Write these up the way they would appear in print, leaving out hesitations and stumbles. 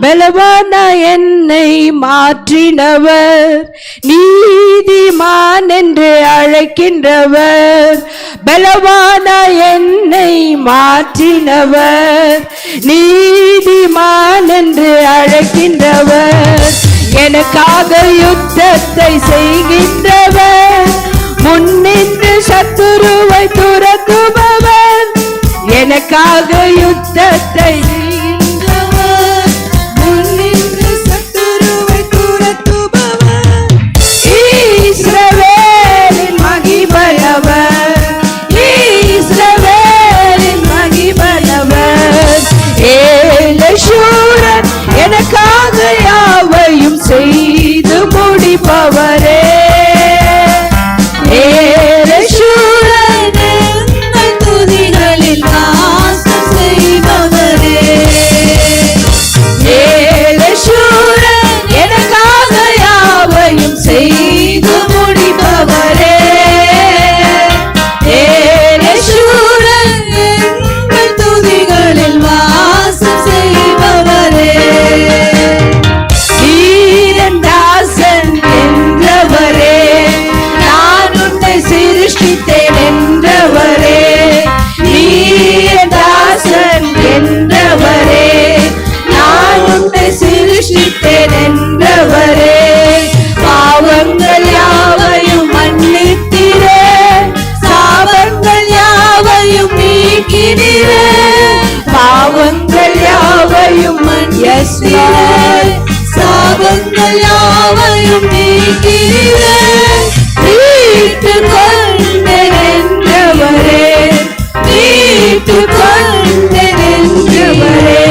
பலவான என்னை மாற்றினவர், நீதிமான் என்று அழைக்கின்றவர். பலவான என்னை மாற்றினவர், நீதிமான் என்று அழைக்கின்றவர். எனக்காக யுத்தத்தை செய்கின்றவர், முன்னின்று சத்துருவை துரத்துபவர். எனக்காக யுத்தத்தை செய்கின்றவர், முன்னின்று சத்துருவை துரத்துபவர். இஸ்ரவேலின் மகிமையவர், இஸ்ரவேலின் மகிமையவர். ஏலசூரன் எனக்காக யாவையும் செய்து முடிப்பவரே. பாவங்கள் யாவையும் மன்னித்திரே, சாபங்கள் யாவையும் நீக்கினீரே. பாவங்கள் யாவையும் மன்னித்திரே, சாபங்கள் யாவையும் நீக்கினீரே. மீட்டுக் கொண்டேன் என்றவரே, மீட்டுக் கொண்டேன் என்றவரே.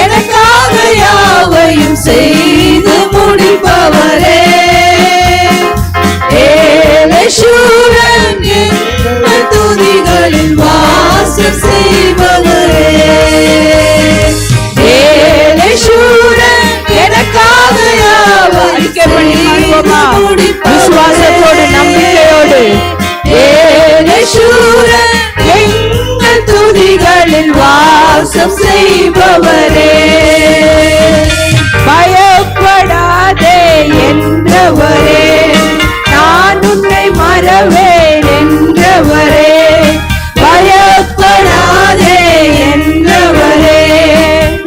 எனக்காக யாவையும் செய்து முடிப்பவரே. ஏலசூரன் எங்கள் துதிகளில் வாசம் செய்பவரே. ஏலசூரன் எனக்காக யாவையும் விசுவாசத்தோடு நம்பிக்கையோடு. ஏலசூரன் எங்கள் துதிகளில் வாசம் செய்பவரே. பயப்படாதே என்றவரே, நான் உன்னை மறவேன் என்றவரே. பயப்படாதே என்றவரே,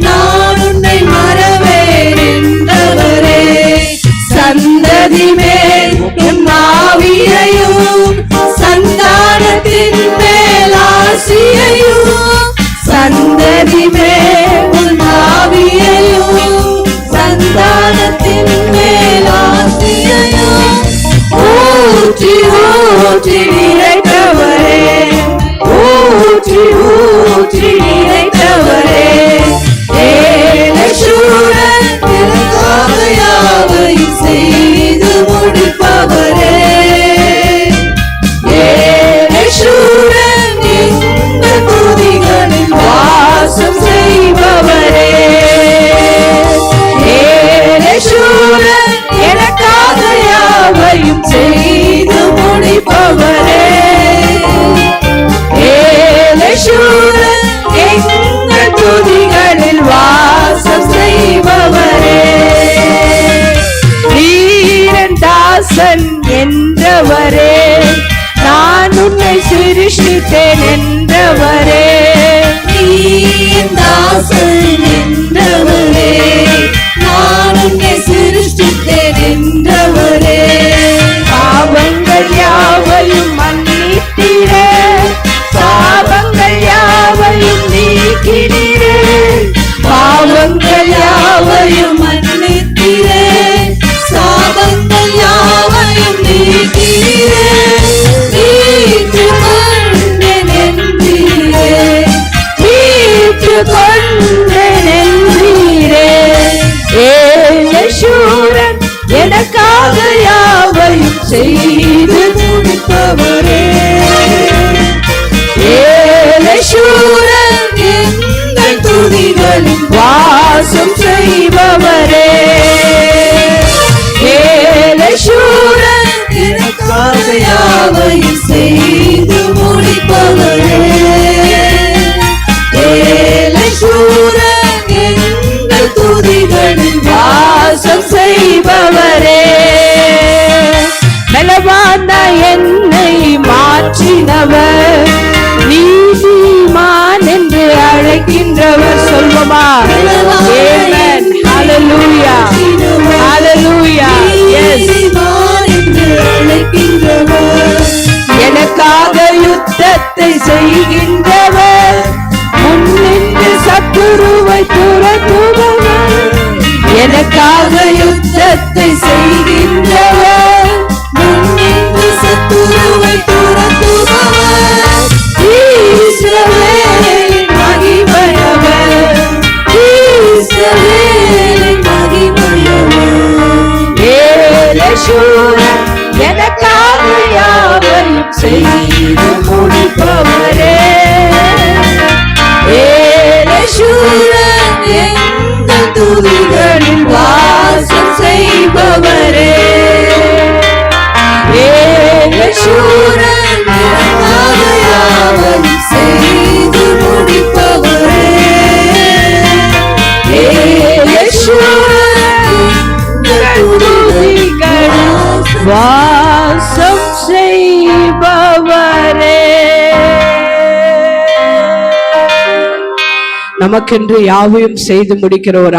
நான் உன்னை மறவேன் என்றவரே. சந்ததி மேல் உன் ஆவியையும், சந்தானத்தின் மேல் ஆசியையும், சந்ததி மேல் உன் ஆவியையும், சந்தானத்தின் மேல் ஆசியையும் ஊற்றி ஊற்றி நிறைத்தவரே. ஊற்றி ஊற்றி நிறைத்தவரே. ஏலசூரன் எனக்காக யாவையும் செய்து முடிப்பவரே. ஏலசூரன் எங்கள் துதிகளில் வாசம் செய்பவரே. ஏலசூரன் எனக்காக யாவையும் செய்து முடிப்பவரே. ஏலசூரன் எங்கள் துதிகளில் வாசம் செய்பவரே. வீரன் தாசன் என்றவரே, நான் உன்னை சிருஷ்டித்தேன் என்றவரே. தாசன் என்றவரே, நான் உன்னை சிருஷ்டித்தேன் என்றவரே. பாவங்கள் யாவையும் மன்னித்தீரே, சாபங்கள் யாவையும் நீக்கினீரே. பாவங்கள் யாவையும் மன்னித்தீரே, சாபங்கள் யாவையும் நீக்கினீரே. மீட்டுக் கொண்டேன் என்றீரே, மீட்டுக் கொண்டேன் என்றீரே. ஏலசூரன் எனக்காக யாவையும் செய்து முடிப்பவரே. ஏலசூரன் எங்கள் துதிகளில் வாசம் செய்பவரே. ஏலசூரன் எனக்காக யாவையும் செய்து முடிப்பவரே. ஏலசூரன் தாங்கினவர், நீதிமான் என்று அழைக்கின்றவர். சொல்வோமா? Amen. Hallelujah. Hallelujah. Yes. எனக்காக யுத்தத்தை செய்கின்றவர், முன்னின்று சத்துருவை துரத்துபவர். எனக்காக யுத்தத்தை செய்கின்றவர், முன்னின்று சத்துருவை துரத்துபவர். இஸ்ரவேலின் மகிமையவர், இஸ்ரவேலின் மகிமையவர். ஏலேஷூரன் எனக்காக யாவையும் செய்து முடிப்பவரே. ஏலேஷூரன் எங்கள் துதிகளில் வாசம் செய்பவரே. ஏலேஷூரன் எனக்காக யாவையும் செய்து முடிப்பவரே. ஏலேஷூரன் எங்கள் துதிகளில் வாசம் செய்பவரே. நமக்கென்று யாவையும் செய்து முடிக்கிற ஒரு